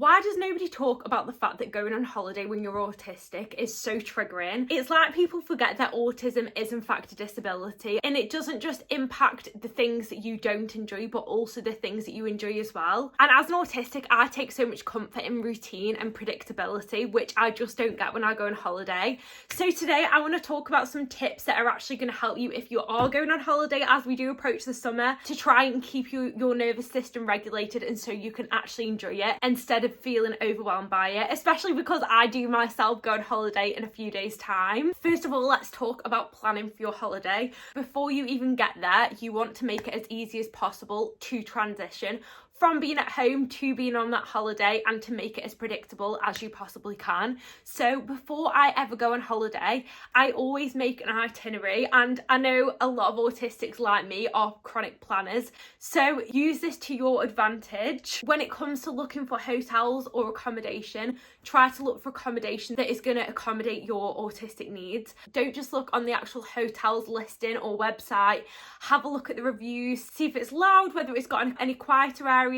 Why does nobody talk about the fact that going on holiday when you're autistic is so triggering? It's like people forget that autism is in fact a disability, and it doesn't just impact the things that you don't enjoy, but also the things that you enjoy as well. And as an autistic, I take so much comfort in routine and predictability, which I just don't get when I go on holiday. So today I want to talk about some tips that are actually going to help you if you are going on holiday as we do approach the summer, to try and keep your nervous system regulated, and so you can actually enjoy it instead of feeling overwhelmed by it, especially because I do myself go on holiday in a few days' time. First of all, let's talk about planning for your holiday. Before you even get there, you want to make it as easy as possible to transition from being at home to being on that holiday, and to make it as predictable as you possibly can. So before I ever go on holiday, I always make an itinerary, and I know a lot of autistics like me are chronic planners, so use this to your advantage. When it comes to looking for hotels or accommodation, try to look for accommodation that is going to accommodate your autistic needs. Don't just look on the actual hotel's listing or website. Have a look at the reviews, see if it's loud, whether it's got any quieter areas,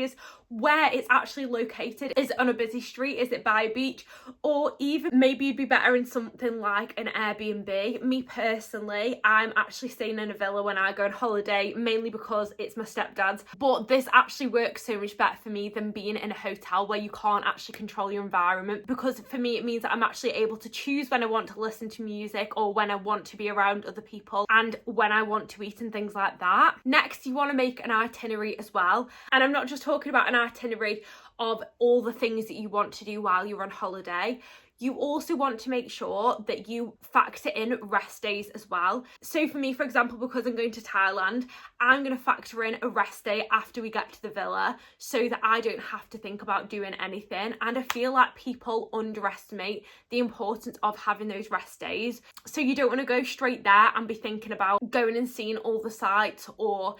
where it's actually located. Is it on a busy street? Is it by a beach? Or even maybe you'd be better in something like an Airbnb. Me personally, I'm actually staying in a villa when I go on holiday, mainly because it's my stepdad's, but this actually works so much better for me than being in a hotel where you can't actually control your environment, because for me it means that I'm actually able to choose when I want to listen to music, or when I want to be around other people, and when I want to eat and things like that. Next, you want to make an itinerary as well, and I'm not just talking about an itinerary of all the things that you want to do while you're on holiday. You also want to make sure that you factor in rest days as well. So for me, for example, because I'm going to Thailand, I'm going to factor in a rest day after we get to the villa, so that I don't have to think about doing anything. And I feel like people underestimate the importance of having those rest days. So you don't want to go straight there and be thinking about going and seeing all the sites, or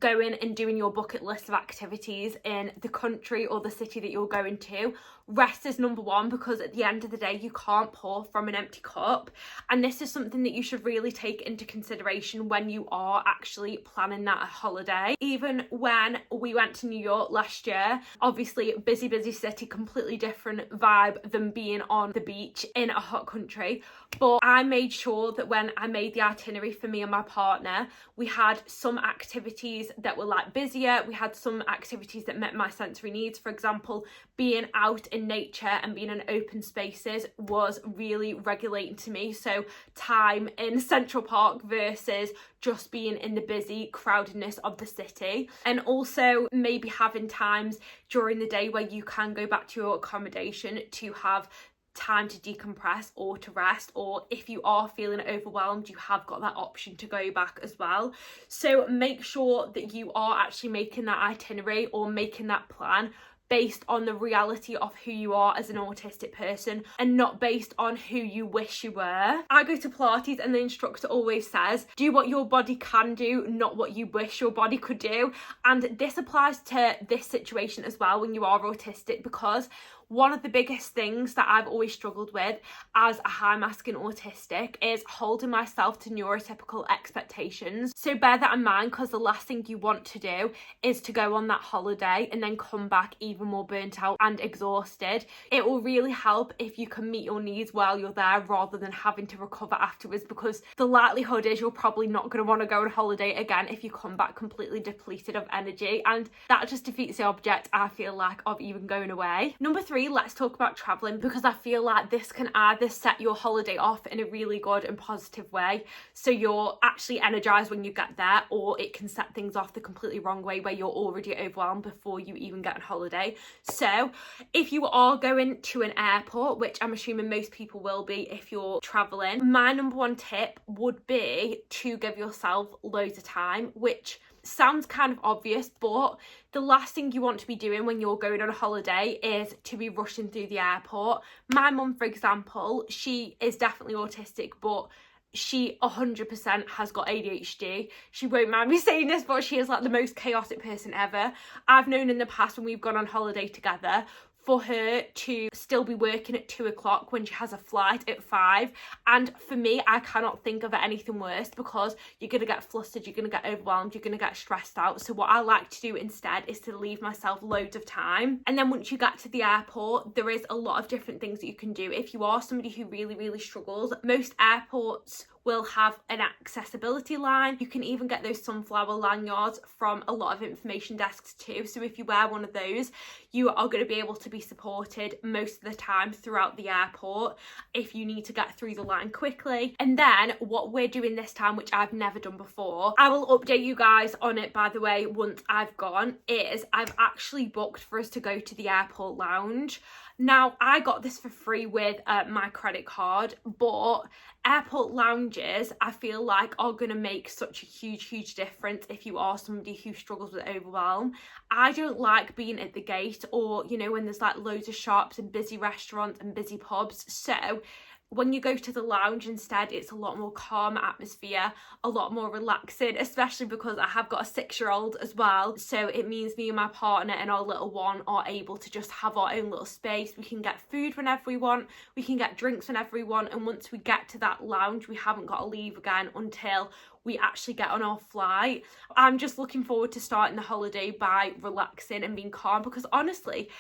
going and doing your bucket list of activities in the country or the city that you're going to. Rest is number one, because at the end of the day, you can't pour from an empty cup. And this is something that you should really take into consideration when you are actually planning that holiday. Even when we went to New York last year, obviously busy city, completely different vibe than being on the beach in a hot country. But I made sure that when I made the itinerary for me and my partner, we had some activities that were like busier. We had some activities that met my sensory needs. For example, being out in nature and being in open spaces was really regulating to me. So time in Central Park versus just being in the busy crowdedness of the city. And also maybe having times during the day where you can go back to your accommodation to have time to decompress or to rest, or if you are feeling overwhelmed, you have got that option to go back as well. So make sure that you are actually making that itinerary or making that plan based on the reality of who you are as an autistic person, and not based on who you wish you were. I go to Pilates and the instructor always says, do what your body can do, not what you wish your body could do. And this applies to this situation as well when you are autistic, because one of the biggest things that I've always struggled with as a high masculine autistic is holding myself to neurotypical expectations. So bear that in mind, because the last thing you want to do is to go on that holiday and then come back even more burnt out and exhausted. It will really help if you can meet your needs while you're there, rather than having to recover afterwards, because the likelihood is you're probably not going to want to go on holiday again if you come back completely depleted of energy, and that just defeats the object, I feel like, of even going away. Number 3, let's talk about traveling, because I feel like this can either set your holiday off in a really good and positive way, so you're actually energized when you get there, or it can set things off the completely wrong way where you're already overwhelmed before you even get on holiday. So if you are going to an airport, which I'm assuming most people will be if you're traveling, my number one tip would be to give yourself loads of time, which sounds kind of obvious, but the last thing you want to be doing when you're going on a holiday is to be rushing through the airport. My mum, for example, she is definitely autistic, but she 100% has got ADHD. She won't mind me saying this, but she is like the most chaotic person ever. I've known in the past when we've gone on holiday together, for her to still be working at 2 o'clock when she has a flight at 5. And for me, I cannot think of anything worse, because you're going to get flustered, you're going to get overwhelmed, you're going to get stressed out. So what I like to do instead is to leave myself loads of time. And then once you get to the airport, there is a lot of different things that you can do. If you are somebody who really struggles, most airports will have an accessibility line. You can even get those sunflower lanyards from a lot of information desks too. So if you wear one of those, you are going to be able to be supported most of the time throughout the airport if you need to get through the line quickly. And then what we're doing this time, which I've never done before, I will update you guys on it, by the way, once I've gone, is I've actually booked for us to go to the airport lounge. Now, I got this for free with my credit card, but airport lounges, I feel like, are going to make such a huge difference if you are somebody who struggles with overwhelm. I don't like being at the gate, or, you know, when there's like loads of shops and busy restaurants and busy pubs. So when you go to the lounge instead, it's a lot more calm atmosphere, a lot more relaxing, especially because I have got a 6-year-old as well. So it means me and my partner and our little one are able to just have our own little space. We can get food whenever we want, we can get drinks whenever we want. And once we get to that lounge, we haven't got to leave again until we actually get on our flight. I'm just looking forward to starting the holiday by relaxing and being calm, because honestly,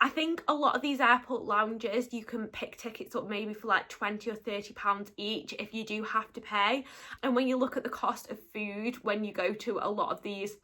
I think a lot of these airport lounges, you can pick tickets up maybe for like £20 or £30 each if you do have to pay. And when you look at the cost of food when you go to a lot of these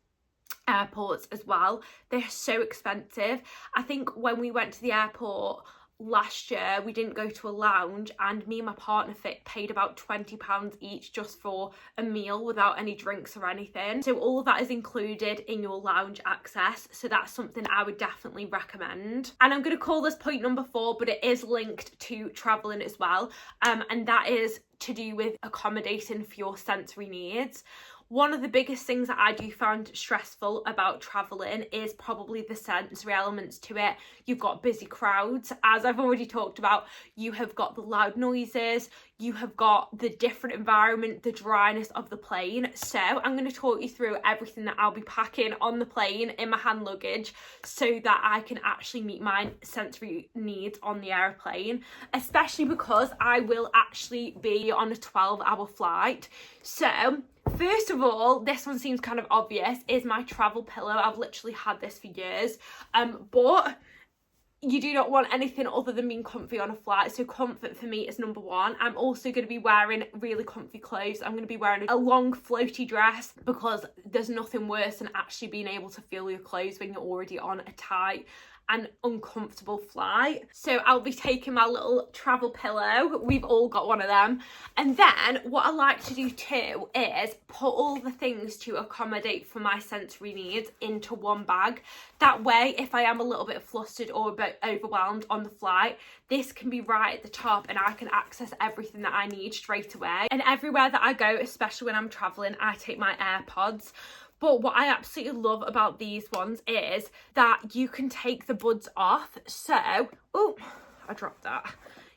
airports as well, they're so expensive. I think when we went to the airport last year, we didn't go to a lounge, and me and my partner paid about £20 each just for a meal without any drinks or anything. So all of that is included in your lounge access, so that's something I would definitely recommend. And I'm going to call this point number 4, but it is linked to traveling as well, and that is to do with accommodating for your sensory needs. One of the biggest things that I do find stressful about travelling is probably the sensory elements to it. You've got busy crowds, as I've already talked about. You have got the loud noises, you have got the different environment, the dryness of the plane. So I'm going to talk you through everything that I'll be packing on the plane in my hand luggage so that I can actually meet my sensory needs on the airplane, especially because I will actually be on a 12-hour flight. So first of all, this one seems kind of obvious, is my travel pillow. I've literally had this for years, but you do not want anything other than being comfy on a flight. So comfort for me is number 1. I'm also going to be wearing really comfy clothes. I'm going to be wearing a long floaty dress, because there's nothing worse than actually being able to feel your clothes when you're already on a tight and uncomfortable flight. So I'll be taking my little travel pillow. We've all got one of them. And then what I like to do too is put all the things to accommodate for my sensory needs into one bag. That way, if I am a little bit flustered or a bit overwhelmed on the flight, this can be right at the top and I can access everything that I need straight away. And everywhere that I go, especially when I'm traveling, I take my AirPods. But what I absolutely love about these ones is that you can take the buds off. So, oh, I dropped that.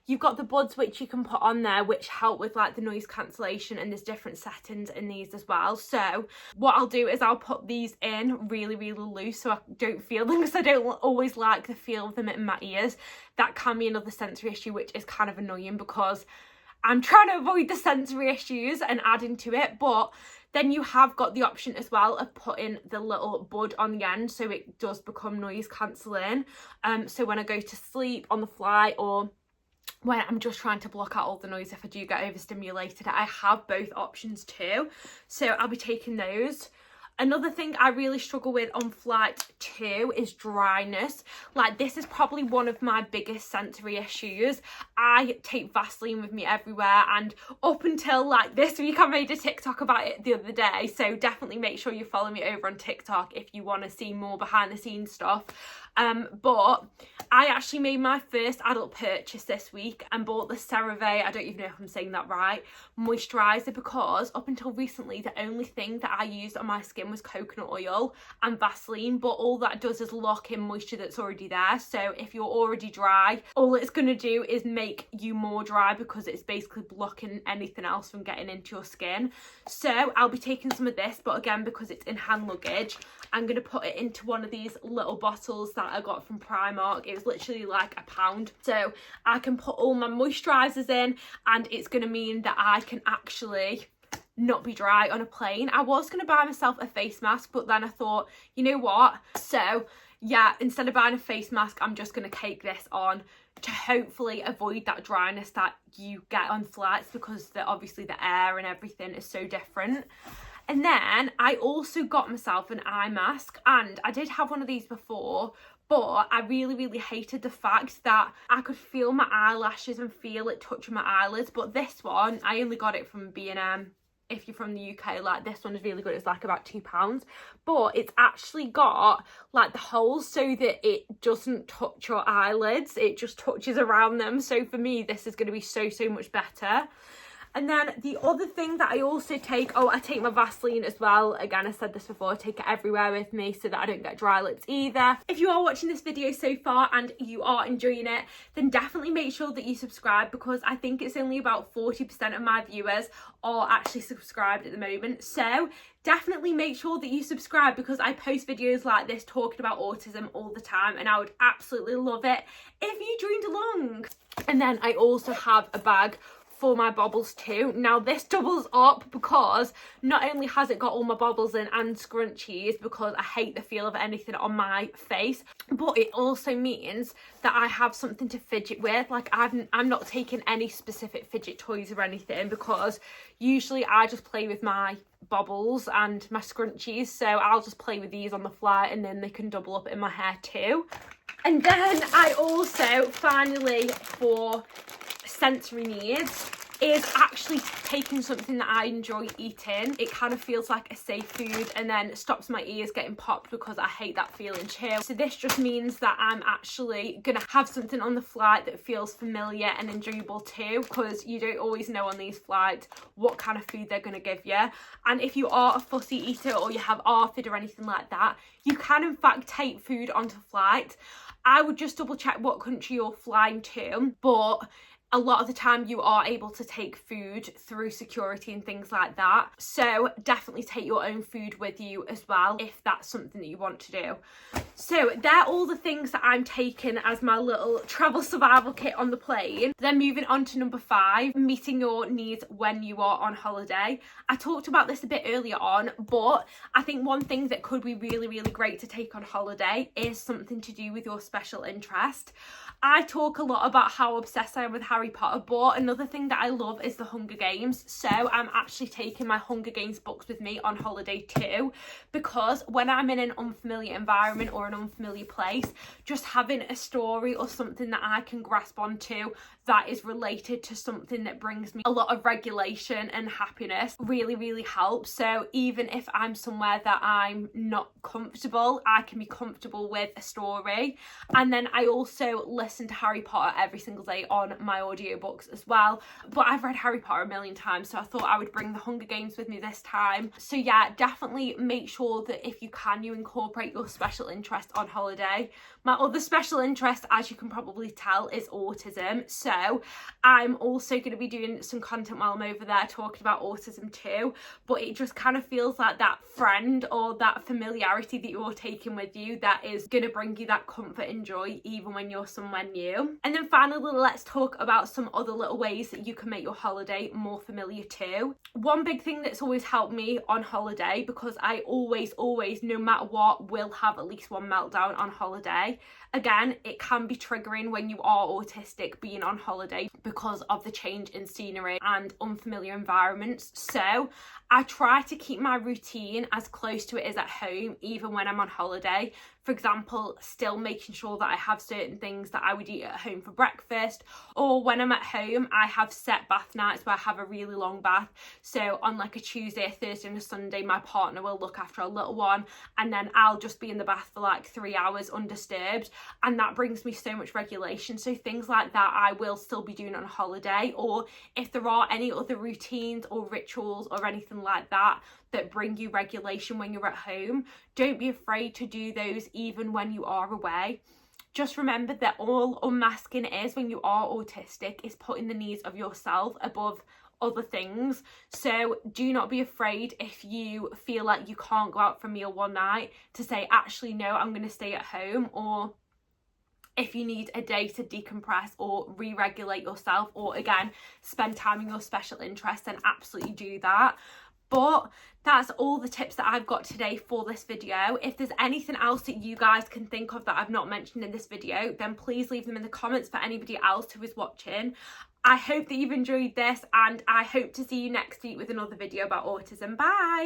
You've got the buds which you can put on there, which help with like the noise cancellation, and there's different settings in these as well. So what I'll do is I'll put these in really loose so I don't feel them, because I don't always like the feel of them in my ears. That can be another sensory issue, which is kind of annoying because I'm trying to avoid the sensory issues and adding to it. But then you have got the option as well of putting the little bud on the end, so it does become noise cancelling. So when I go to sleep on the flight, or when I'm just trying to block out all the noise if I do get overstimulated, I have both options too. So I'll be taking those. Another thing I really struggle with on flight too is dryness. Like, this is probably one of my biggest sensory issues. I take Vaseline with me everywhere, and up until like this week I made a TikTok about it the other day, so definitely make sure you follow me over on TikTok if you want to see more behind the scenes stuff. But I actually made my first adult purchase this week and bought the CeraVe, I don't even know if I'm saying that right, moisturiser, because up until recently the only thing that I used on my skin was coconut oil and Vaseline, but all that does is lock in moisture that's already there. So if you're already dry, all it's going to do is make you more dry, because it's basically blocking anything else from getting into your skin. So I'll be taking some of this, but again, because it's in hand luggage, I'm going to put it into one of these little bottles that that I got from Primark. It was literally like £1. So I can put all my moisturisers in, and it's going to mean that I can actually not be dry on a plane. I was going to buy myself a face mask, but then I thought, you know what? So yeah, instead of buying a face mask, I'm just going to cake this on to hopefully avoid that dryness that you get on flights, because obviously the air and everything is so different. And then I also got myself an eye mask, and I did have one of these before, but I really hated the fact that I could feel my eyelashes and feel it touching my eyelids. But this one, I only got it from B&M. If you're from the UK, like, this one is really good. It's like about £2, but it's actually got like the holes so that it doesn't touch your eyelids, it just touches around them. So for me, this is going to be so much better. And then the other thing that I also take, I take my Vaseline as well. Again, I said this before, I take it everywhere with me so that I don't get dry lips either. If you are watching this video so far and you are enjoying it, then definitely make sure that you subscribe, because I think it's only about 40% of my viewers are actually subscribed at the moment. So definitely make sure that you subscribe, because I post videos like this talking about autism all the time, and I would absolutely love it if you joined along. And then I also have a bag for my bobbles too. Now this doubles up, because not only has it got all my bobbles in and scrunchies, because I hate the feel of anything on my face, but it also means that I have something to fidget with. Like, I'm not taking any specific fidget toys or anything, because usually I just play with my bobbles and my scrunchies, so I'll just play with these on the fly, and then they can double up in my hair too. And then I also, finally, for sensory needs, is actually taking something that I enjoy eating. It kind of feels like a safe food, and then it stops my ears getting popped, because I hate that feeling too. So this just means that I'm actually gonna have something on the flight that feels familiar and enjoyable too, because you don't always know on these flights what kind of food they're gonna give you. And if you are a fussy eater, or you have ARFID or anything like that, you can in fact take food onto flight. I would just double check what country you're flying to, but a lot of the time you are able to take food through security and things like that. So definitely take your own food with you as well, if that's something that you want to do. So they're all the things that I'm taking as my little travel survival kit on the plane. Then moving on to number 5, meeting your needs when you are on holiday. I talked about this a bit earlier on, but I think one thing that could be really great to take on holiday is something to do with your special interest. I talk a lot about how obsessed I am with Harry Potter, but another thing that I love is the Hunger Games. So I'm actually taking my Hunger Games books with me on holiday too, because when I'm in an unfamiliar environment or an unfamiliar place, just having a story or something that I can grasp onto that is related to something that brings me a lot of regulation and happiness really helps. So even if I'm somewhere that I'm not comfortable, I can be comfortable with a story. And then I also listen to Harry Potter every single day on my audiobooks as well, but I've read Harry Potter a million times, so I thought I would bring the Hunger Games with me this time. So yeah, definitely make sure that if you can, you incorporate your special interest on holiday. My other special interest, as you can probably tell, is autism. So I'm also going to be doing some content while I'm over there talking about autism too, but it just kind of feels like that friend or that familiarity that you're taking with you that is going to bring you that comfort and joy even when you're somewhere new. And then finally, let's talk about some other little ways that you can make your holiday more familiar too. One big thing that's always helped me on holiday, because I always, no matter what, will have at least one meltdown on holiday. Again, it can be triggering when you are autistic being on holiday because of the change in scenery and unfamiliar environments. So I try to keep my routine as close to it as at home, even when I'm on holiday. For example, still making sure that I have certain things that I would eat at home for breakfast, or when I'm at home, I have set bath nights where I have a really long bath. So on like a Tuesday, a Thursday and a Sunday, my partner will look after a little one, and then I'll just be in the bath for like 3 hours undisturbed, and that brings me so much regulation. So things like that I will still be doing on holiday, or if there are any other routines or rituals or anything like that that bring you regulation when you're at home, don't be afraid to do those even when you are away. Just remember that all unmasking is when you are autistic is putting the needs of yourself above other things. So do not be afraid if you feel like you can't go out for a meal one night to say, actually no, I'm going to stay at home. Or if you need a day to decompress or re-regulate yourself, or again spend time in your special interests, then absolutely do that. But that's all the tips that I've got today for this video. If there's anything else that you guys can think of that I've not mentioned in this video, then please leave them in the comments for anybody else who is watching. I hope that you've enjoyed this, and I hope to see you next week with another video about autism. Bye!